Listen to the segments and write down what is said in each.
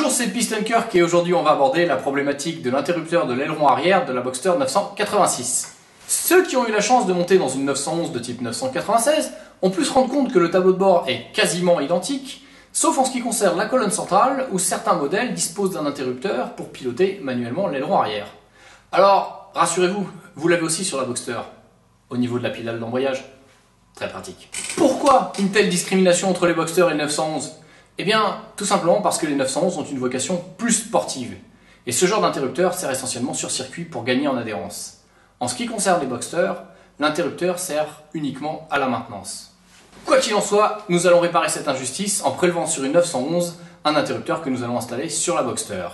Bonjour, c'est PistonKirk et aujourd'hui on va aborder la problématique de l'interrupteur de l'aileron arrière de la Boxster 986. Ceux qui ont eu la chance de monter dans une 911 de type 996 ont pu se rendre compte que le tableau de bord est quasiment identique, sauf en ce qui concerne la colonne centrale où certains modèles disposent d'un interrupteur pour piloter manuellement l'aileron arrière. Alors, rassurez-vous, vous l'avez aussi sur la Boxster, au niveau de la pédale d'embrayage. Très pratique. Pourquoi une telle discrimination entre les Boxster et les 911 ? Eh bien, tout simplement parce que les 911 ont une vocation plus sportive. Et ce genre d'interrupteur sert essentiellement sur circuit pour gagner en adhérence. En ce qui concerne les Boxster, l'interrupteur sert uniquement à la maintenance. Quoi qu'il en soit, nous allons réparer cette injustice en prélevant sur une 911 un interrupteur que nous allons installer sur la Boxster.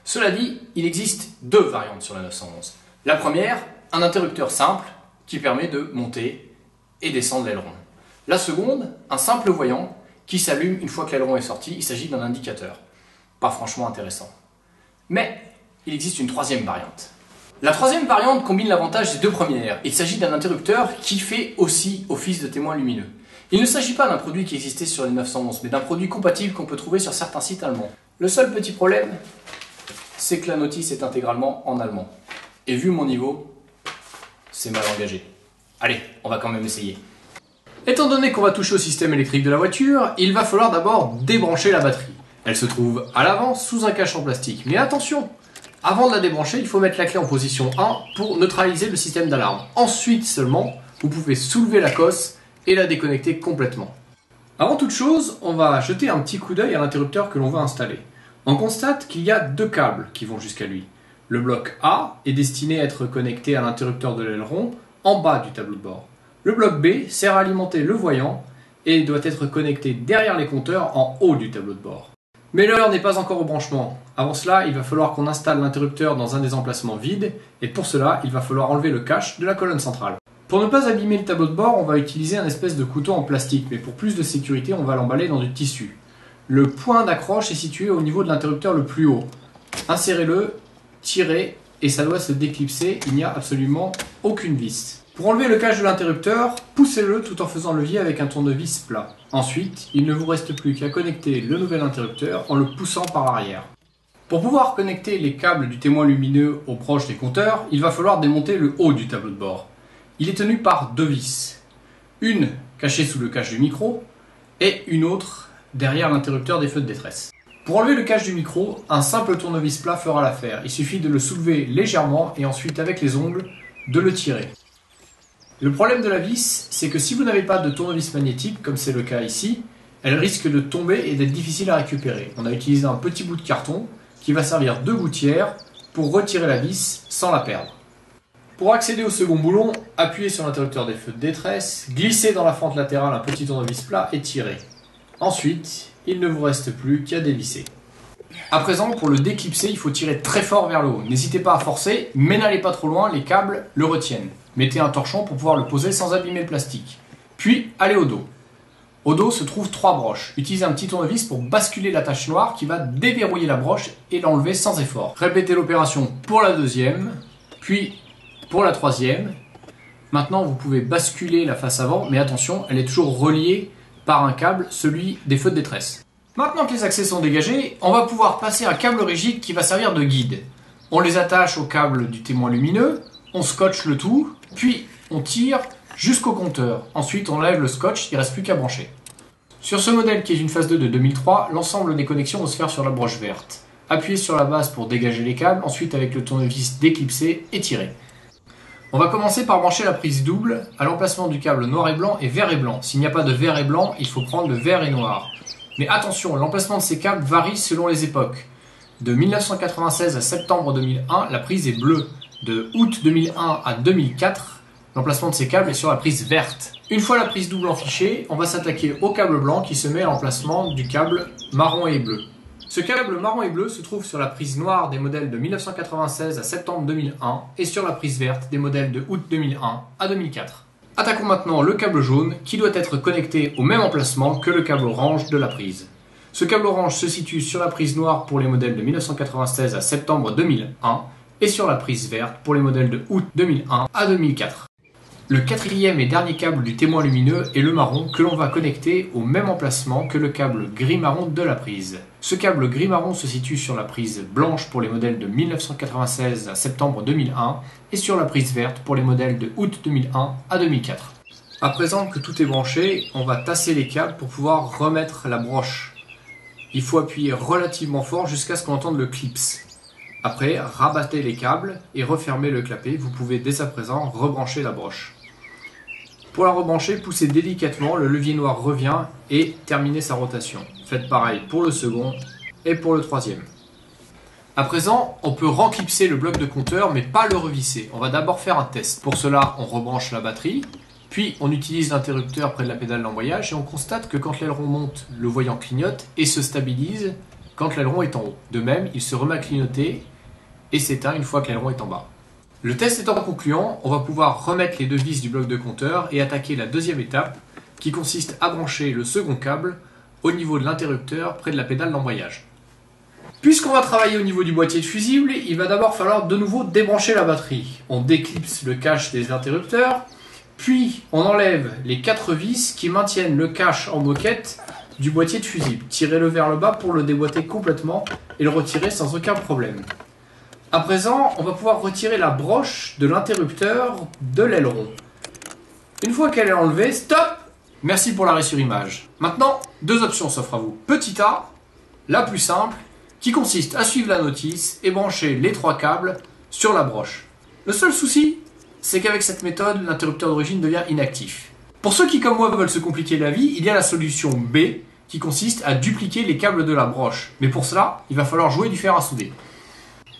Cela dit, il existe deux variantes sur la 911. La première, un interrupteur simple qui permet de monter et descendre l'aileron. La seconde, un simple voyant qui s'allume une fois que l'aileron est sorti. Il s'agit d'un indicateur. Pas franchement intéressant. Mais il existe une troisième variante. La troisième variante combine l'avantage des deux premières. Il s'agit d'un interrupteur qui fait aussi office de témoin lumineux. Il ne s'agit pas d'un produit qui existait sur les 911, mais d'un produit compatible qu'on peut trouver sur certains sites allemands. Le seul petit problème, c'est que la notice est intégralement en allemand. Et vu mon niveau, c'est mal engagé. Allez, on va quand même essayer. Étant donné qu'on va toucher au système électrique de la voiture, il va falloir d'abord débrancher la batterie. Elle se trouve à l'avant sous un cache en plastique. Mais attention, avant de la débrancher, il faut mettre la clé en position 1 pour neutraliser le système d'alarme. Ensuite seulement, vous pouvez soulever la cosse et la déconnecter complètement. Avant toute chose, on va jeter un petit coup d'œil à l'interrupteur que l'on va installer. On constate qu'il y a deux câbles qui vont jusqu'à lui. Le bloc A est destiné à être connecté à l'interrupteur de l'aileron en bas du tableau de bord. Le bloc B sert à alimenter le voyant et doit être connecté derrière les compteurs en haut du tableau de bord. Mais l'heure n'est pas encore au branchement. Avant cela, il va falloir qu'on installe l'interrupteur dans un des emplacements vides et pour cela, il va falloir enlever le cache de la colonne centrale. Pour ne pas abîmer le tableau de bord, on va utiliser un espèce de couteau en plastique, mais pour plus de sécurité, on va l'emballer dans du tissu. Le point d'accroche est situé au niveau de l'interrupteur le plus haut. Insérez-le, tirez et ça doit se déclipser, il n'y a absolument aucune vis. Pour enlever le cache de l'interrupteur, poussez-le tout en faisant levier avec un tournevis plat. Ensuite, il ne vous reste plus qu'à connecter le nouvel interrupteur en le poussant par arrière. Pour pouvoir connecter les câbles du témoin lumineux aux broches des compteurs, il va falloir démonter le haut du tableau de bord. Il est tenu par deux vis. Une cachée sous le cache du micro et une autre derrière l'interrupteur des feux de détresse. Pour enlever le cache du micro, un simple tournevis plat fera l'affaire. Il suffit de le soulever légèrement et ensuite avec les ongles de le tirer. Le problème de la vis, c'est que si vous n'avez pas de tournevis magnétique, comme c'est le cas ici, elle risque de tomber et d'être difficile à récupérer. On a utilisé un petit bout de carton qui va servir de gouttière pour retirer la vis sans la perdre. Pour accéder au second boulon, appuyez sur l'interrupteur des feux de détresse, glissez dans la fente latérale un petit tournevis plat et tirez. Ensuite, il ne vous reste plus qu'à dévisser. À présent, pour le déclipser, il faut tirer très fort vers le haut. N'hésitez pas à forcer, mais n'allez pas trop loin, les câbles le retiennent. Mettez un torchon pour pouvoir le poser sans abîmer le plastique. Puis, allez au dos. Au dos se trouvent trois broches. Utilisez un petit tournevis pour basculer la tache noire qui va déverrouiller la broche et l'enlever sans effort. Répétez l'opération pour la deuxième, puis pour la troisième. Maintenant, vous pouvez basculer la face avant, mais attention, elle est toujours reliée par un câble, celui des feux de détresse. Maintenant que les accès sont dégagés, on va pouvoir passer un câble rigide qui va servir de guide. On les attache au câble du témoin lumineux, on scotche le tout, puis on tire jusqu'au compteur. Ensuite, on lève le scotch, il ne reste plus qu'à brancher. Sur ce modèle qui est une phase 2 de 2003, l'ensemble des connexions vont se faire sur la broche verte. Appuyez sur la base pour dégager les câbles, ensuite avec le tournevis déclipser et tirer. On va commencer par brancher la prise double à l'emplacement du câble noir et blanc et vert et blanc. S'il n'y a pas de vert et blanc, il faut prendre le vert et noir. Mais attention, l'emplacement de ces câbles varie selon les époques. De 1996 à septembre 2001, la prise est bleue. De août 2001 à 2004, l'emplacement de ces câbles est sur la prise verte. Une fois la prise double enfichée, on va s'attaquer au câble blanc qui se met à l'emplacement du câble marron et bleu. Ce câble marron et bleu se trouve sur la prise noire des modèles de 1996 à septembre 2001 et sur la prise verte des modèles de août 2001 à 2004. Attaquons maintenant le câble jaune qui doit être connecté au même emplacement que le câble orange de la prise. Ce câble orange se situe sur la prise noire pour les modèles de 1996 à septembre 2001 et sur la prise verte pour les modèles de août 2001 à 2004. Le quatrième et dernier câble du témoin lumineux est le marron que l'on va connecter au même emplacement que le câble gris-marron de la prise. Ce câble gris-marron se situe sur la prise blanche pour les modèles de 1996 à septembre 2001 et sur la prise verte pour les modèles de août 2001 à 2004. À présent que tout est branché, on va tasser les câbles pour pouvoir remettre la broche. Il faut appuyer relativement fort jusqu'à ce qu'on entende le clips. Après, rabattez les câbles et refermez le clapet. Vous pouvez dès à présent rebrancher la broche. Pour la rebrancher, poussez délicatement, le levier noir revient et terminez sa rotation. Faites pareil pour le second et pour le troisième. À présent, on peut renclipser le bloc de compteur mais pas le revisser. On va d'abord faire un test. Pour cela, on rebranche la batterie, puis on utilise l'interrupteur près de la pédale d'embrayage et on constate que quand l'aileron monte, le voyant clignote et se stabilise quand l'aileron est en haut. De même, il se remet à clignoter et s'éteint une fois que l'aileron est en bas. Le test étant concluant, on va pouvoir remettre les deux vis du bloc de compteur et attaquer la deuxième étape qui consiste à brancher le second câble au niveau de l'interrupteur près de la pédale d'embrayage. Puisqu'on va travailler au niveau du boîtier de fusible, il va d'abord falloir de nouveau débrancher la batterie. On déclipse le cache des interrupteurs, puis on enlève les 4 vis qui maintiennent le cache en moquette du boîtier de fusible. Tirez-le vers le bas pour le déboîter complètement et le retirer sans aucun problème. À présent, on va pouvoir retirer la broche de l'interrupteur de l'aileron. Une fois qu'elle est enlevée, stop! Merci pour l'arrêt sur image. Maintenant, deux options s'offrent à vous. Petit A, la plus simple, qui consiste à suivre la notice et brancher les 3 câbles sur la broche. Le seul souci, c'est qu'avec cette méthode, l'interrupteur d'origine devient inactif. Pour ceux qui, comme moi, veulent se compliquer la vie, il y a la solution B, qui consiste à dupliquer les câbles de la broche. Mais pour cela, il va falloir jouer du fer à souder.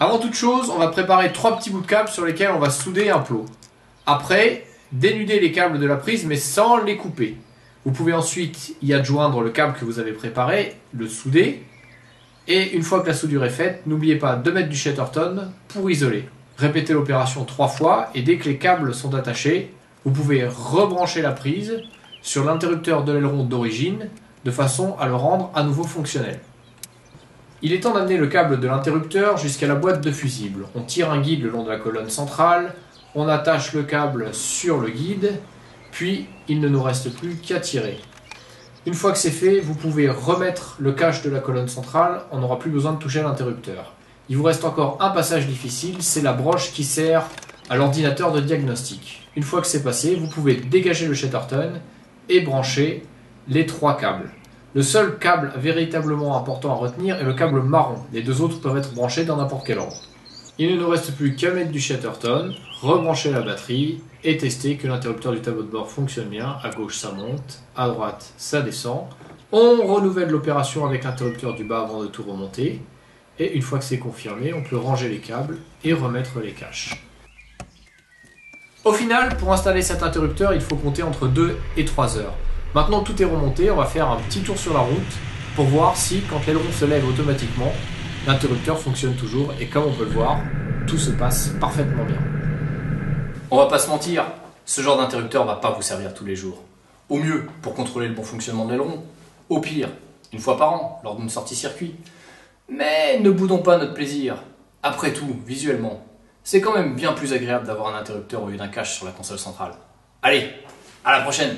Avant toute chose, on va préparer 3 petits bouts de câbles sur lesquels on va souder un plot. Après, dénuder les câbles de la prise mais sans les couper. Vous pouvez ensuite y adjoindre le câble que vous avez préparé, le souder. Et une fois que la soudure est faite, n'oubliez pas de mettre du Chatterton pour isoler. Répétez l'opération 3 fois et dès que les câbles sont attachés, vous pouvez rebrancher la prise sur l'interrupteur de l'aileron d'origine de façon à le rendre à nouveau fonctionnel. Il est temps d'amener le câble de l'interrupteur jusqu'à la boîte de fusible. On tire un guide le long de la colonne centrale, on attache le câble sur le guide, puis il ne nous reste plus qu'à tirer. Une fois que c'est fait, vous pouvez remettre le cache de la colonne centrale, on n'aura plus besoin de toucher à l'interrupteur. Il vous reste encore un passage difficile, c'est la broche qui sert à l'ordinateur de diagnostic. Une fois que c'est passé, vous pouvez dégager le Chatterton et brancher les 3 câbles. Le seul câble véritablement important à retenir est le câble marron. Les 2 autres peuvent être branchés dans n'importe quel ordre. Il ne nous reste plus qu'à mettre du Chatterton, rebrancher la batterie et tester que l'interrupteur du tableau de bord fonctionne bien. À gauche ça monte, à droite ça descend. On renouvelle l'opération avec l'interrupteur du bas avant de tout remonter. Et une fois que c'est confirmé, on peut ranger les câbles et remettre les caches. Au final, pour installer cet interrupteur, il faut compter entre 2 et 3 heures. Maintenant tout est remonté, on va faire un petit tour sur la route pour voir si, quand l'aileron se lève automatiquement, l'interrupteur fonctionne toujours et comme on peut le voir, tout se passe parfaitement bien. On va pas se mentir, ce genre d'interrupteur va pas vous servir tous les jours. Au mieux, pour contrôler le bon fonctionnement de l'aileron. Au pire, une fois par an, lors d'une sortie circuit. Mais ne boudons pas notre plaisir. Après tout, visuellement, c'est quand même bien plus agréable d'avoir un interrupteur au lieu d'un cache sur la console centrale. Allez, à la prochaine!